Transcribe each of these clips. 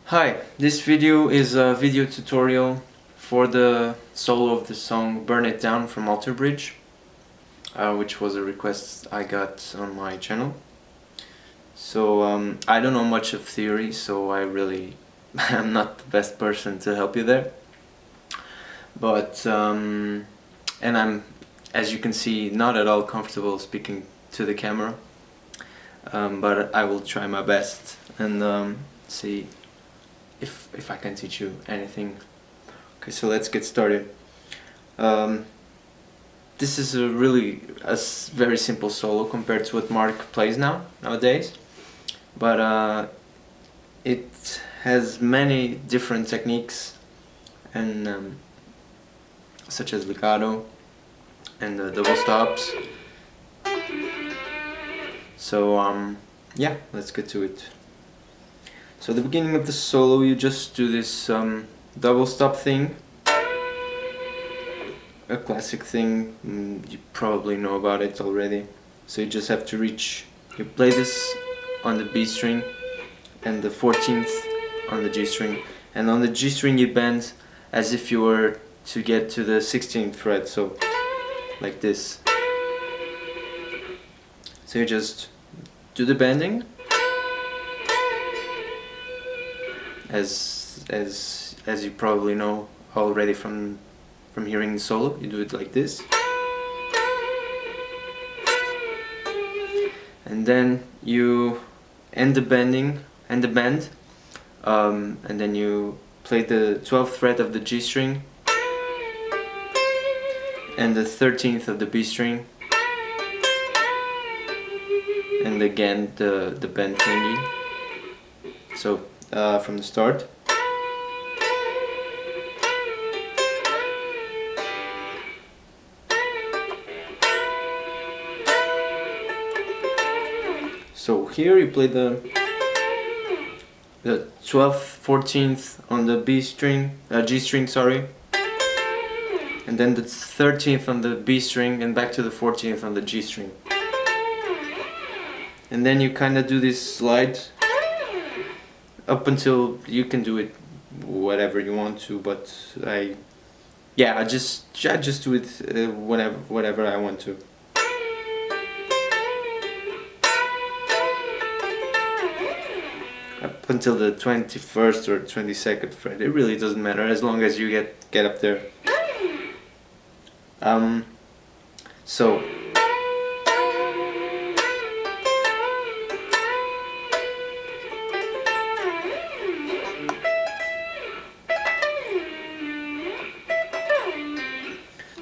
Hi, this video is a video tutorial for the solo of the song Burn It Down from Alter Bridge, which was a request I got on my channel. So I don't know much of theory, so I really am not the best person to help you there. But and I'm, as you can see, not at all comfortable speaking to the camera, but I will try my best and see if I can teach you anything. Okay, so let's get started. This is a very simple solo compared to what Mark plays nowadays, but it has many different techniques, and such as legato and double stops. So yeah, let's get to it. So at the beginning of the solo you just do this double stop thing, a classic thing, you probably know about it already. So you just have to you play this on the B string and the 14th on the G string, and on the G string you bend as if you were to get to the 16th fret, so like this. So you just do the bending as you probably know already from hearing the solo. You do it like this, and then you end the bend, and then you play the 12th fret of the G string and the 13th of the B string, and again the bend thingy. So from the start. So here you play the 12th, 14th on the B string, G string, sorry, and then the 13th on the B string, and back to the 14th on the G string. And then you kind of do this slide up until you can do it whatever you want to, but I just do it whatever I want to. Up until the 21st or 22nd fret, it really doesn't matter as long as you get up there.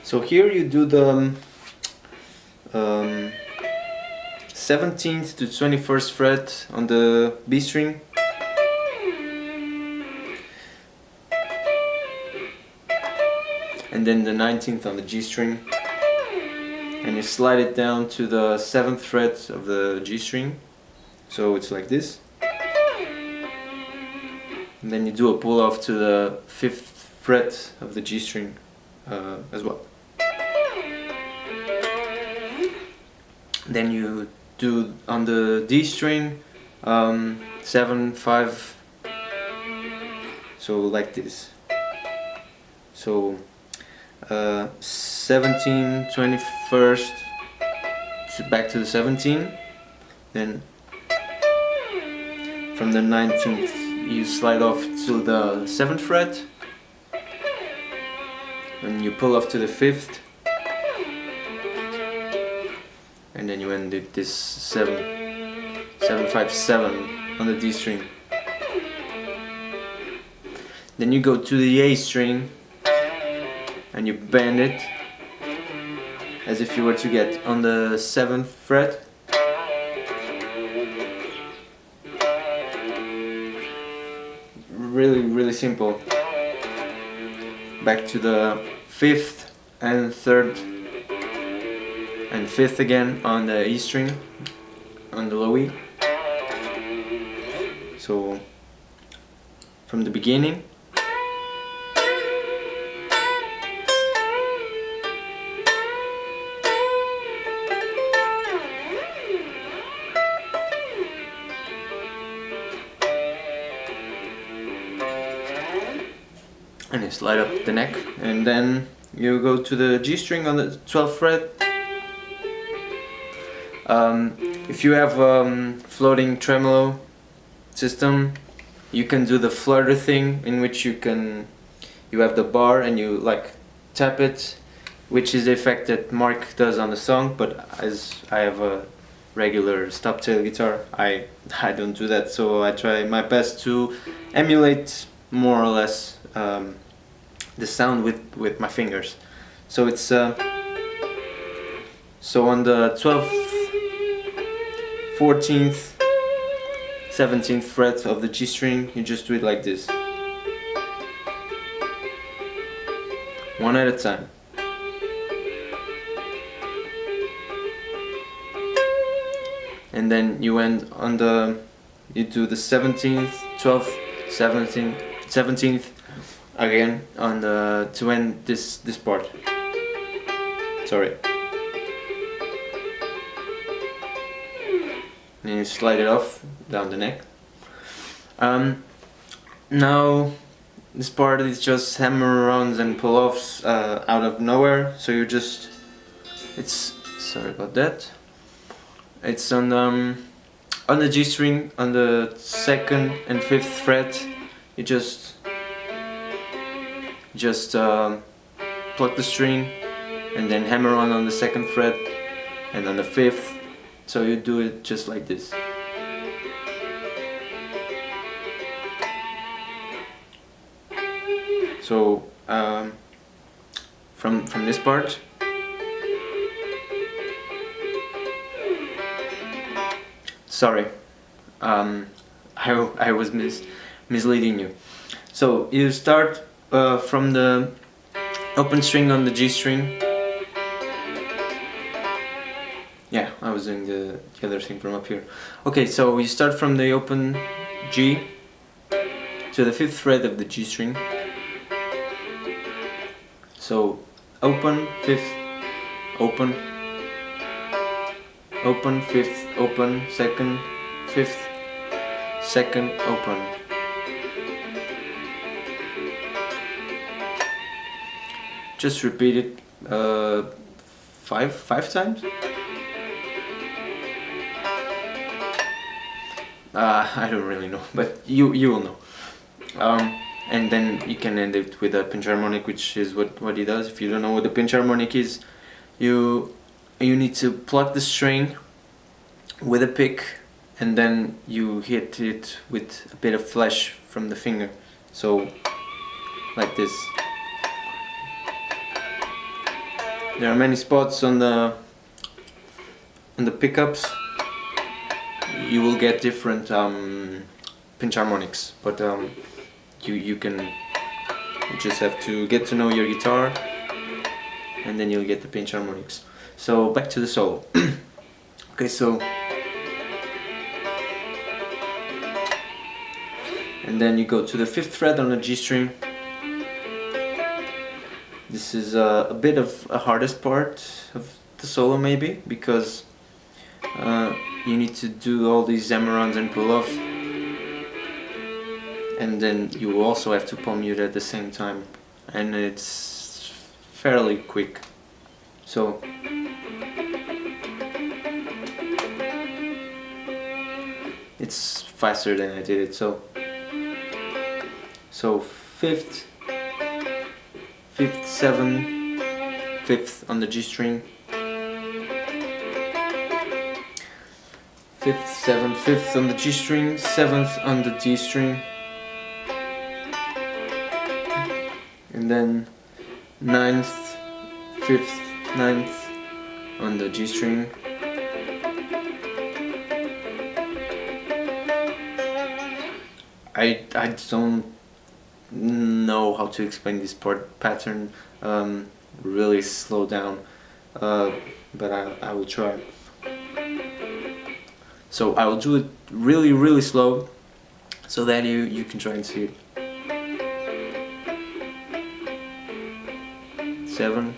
So here you do the 17th to 21st fret on the B string, and then the 19th on the G string, and you slide it down to the 7th fret of the G string, so it's like this, and then you do a pull off to the 5th fret of the G string as well. Then you do on the D string 7, 5, so like this. So 17, 21st, back to the 17, then from the 19th you slide off to the 7th fret, and you pull off to the 5th, and then you end it this 7, 5, 7 on the D string. Then you go to the A string and you bend it as if you were to get on the 7th fret. Really simple. Back to the 5th and 3rd and 5th again on the E string, on the low E. So from the beginning. and you slide up the neck, and then you go to the G string on the 12th fret. If you have floating tremolo system, you can do the flutter thing, in which you have the bar and you like tap it, which is the effect that Mark does on the song, but as I have a regular stop tail guitar, I don't do that, so I try my best to emulate more or less the sound with my fingers. So it's so on the 12th, 14th, 17th fret of the G string, you just do it like this, one at a time. And then you end on you do the 17th, 12th, 17th, 17th again on to end this part. Sorry. And you slide it off down the neck. Now this part is just hammer-ons and pull-offs out of nowhere. So you just, sorry about that. It's on the G string on the 2nd and 5th fret. You just pluck the string and then hammer on the 2nd fret and on the 5th. So you do it just like this. So from this part, sorry, I was misleading you. So you start from the open string on the G string. Yeah, I was doing the other thing from up here. Okay, so you start from the open G to the 5th fret of the G string. So open, 5th, open, open, 5th, open, 2nd, 5th, 2nd, open. Just repeat it five times. I don't really know, but you will know. And then you can end it with a pinch harmonic, which is what he does. If you don't know what the pinch harmonic is, you need to pluck the string with a pick, and then you hit it with a bit of flash from the finger. So like this. There are many spots on the pickups. You will get different pinch harmonics, but you just have to get to know your guitar, and then you'll get the pinch harmonics. So back to the solo. Okay, so and then you go to the 5th fret on the G string. This is a bit of a hardest part of the solo, maybe, because you need to do all these hammer-ons and pull-offs, and then you also have to palm mute at the same time, and it's fairly quick. So it's faster than I did it. So 5th, 7th, 5th on the G string, 5th, 7th, 5th on the G string, 7th on the D string, and then 9th, 5th, 9th on the G string, I don't know how to explain this pattern really slow down, but I will try. So I will do it really slow, so that you can try and see it. 7.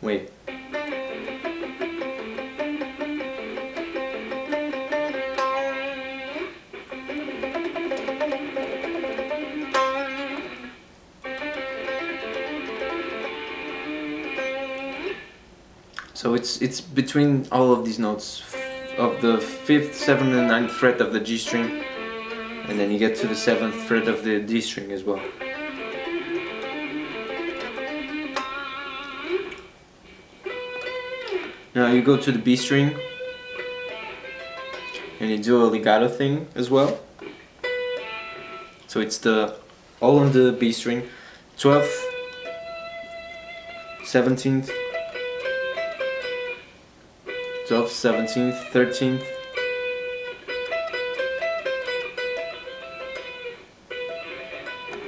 Wait. So it's between all of these notes of the 5th, 7th and 9th fret of the G string, and then you get to the 7th fret of the D string as well. Now you go to the B string and you do a legato thing as well. So it's all on the B string, 12th, 17th, 12th, 17th, 13th.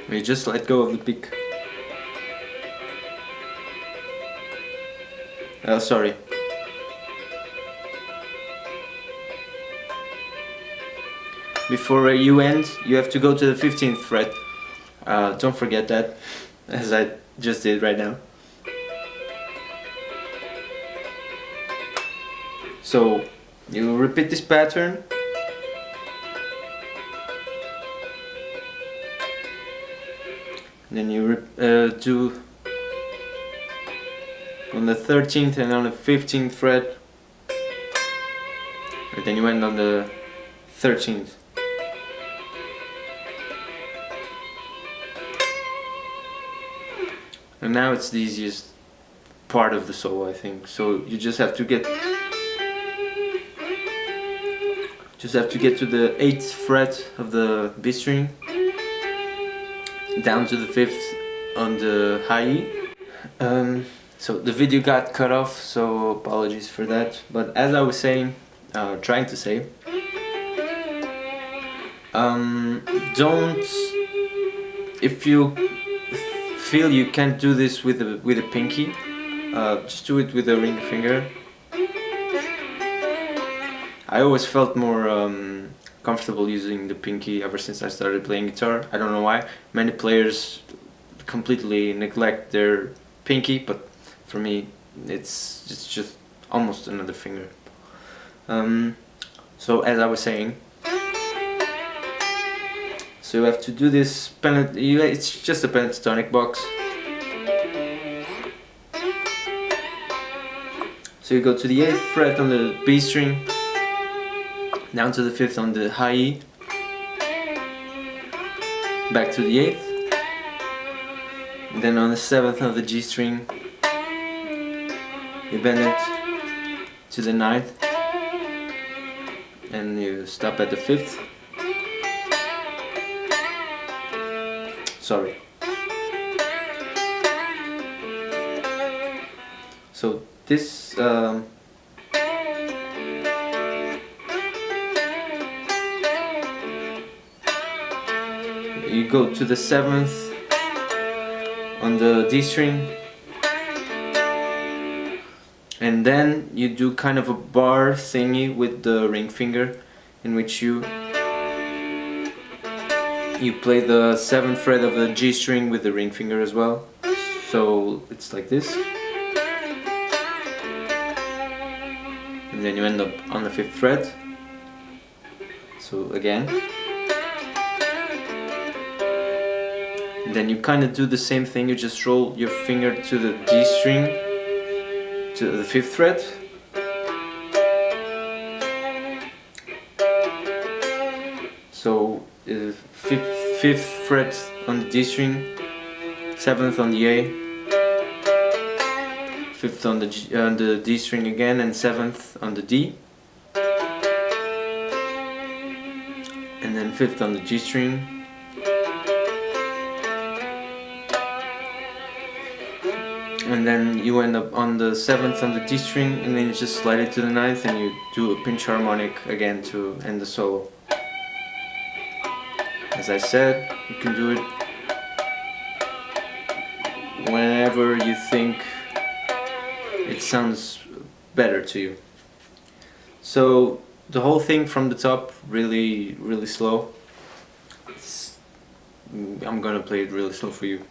You just let go of the pick. Sorry. Before you end, you have to go to the 15th fret. Don't forget that, as I just did right now. So you repeat this pattern. Then you do on the 13th and on the 15th fret. And then you end on the 13th. And now it's the easiest part of the solo, I think. So you just have to get to the 8th fret of the B string, down to the 5th on the high E. So the video got cut off, so apologies for that. But as I was saying, trying to say, don't, if you feel you can't do this with a pinky, just do it with a ring finger. I always felt more comfortable using the pinky ever since I started playing guitar. I don't know why. Many players completely neglect their pinky, but for me it's just almost another finger. So as I was saying, so you have to do this it's just a pentatonic box. So you go to the 8th fret on the B string, down to the 5th on the high E, back to the 8th, and then on the 7th on the G string you bend it to the 9th and you stop at the 5th. Sorry. So this you go to the 7th on the D string, and then you do kind of a bar thingy with the ring finger, in which you play the 7th fret of the G string with the ring finger as well. So it's like this, and then you end up on the 5th fret. So again, and then you kind of do the same thing. You just roll your finger to the D string, to the 5th fret, so 5th fret on the D string, 7th on the A, 5th on the D string again, and 7th on the D, and then 5th on the G string, and then you end up on the 7th on the D string, and then you just slide it to the 9th and you do a pinch harmonic again to end the solo. As I said, you can do it whenever you think it sounds better to you. So the whole thing from the top, really slow. I'm gonna play it really slow for you.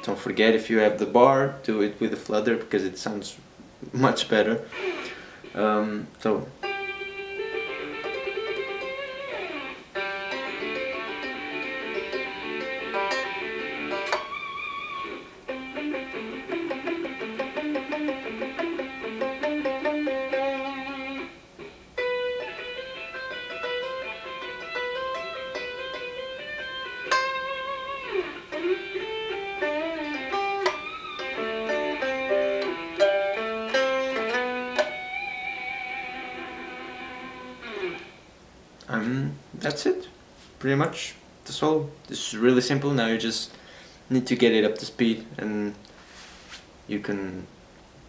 don't forget, if you have the bar, do it with the flutter because it sounds much better. So that's it, pretty much. The solo. This is really simple. Now you just need to get it up to speed, and you can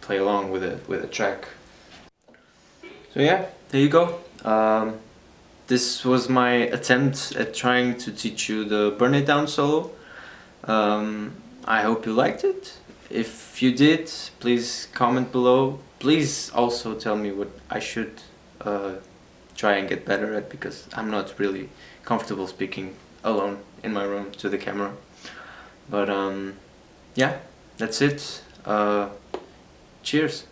play along with a track. So yeah, there you go. This was my attempt at trying to teach you the Burn It Down solo. I hope you liked it. If you did, please comment below. Please also tell me what I should try and get better at, because I'm not really comfortable speaking alone in my room to the camera. But yeah, that's it. Cheers.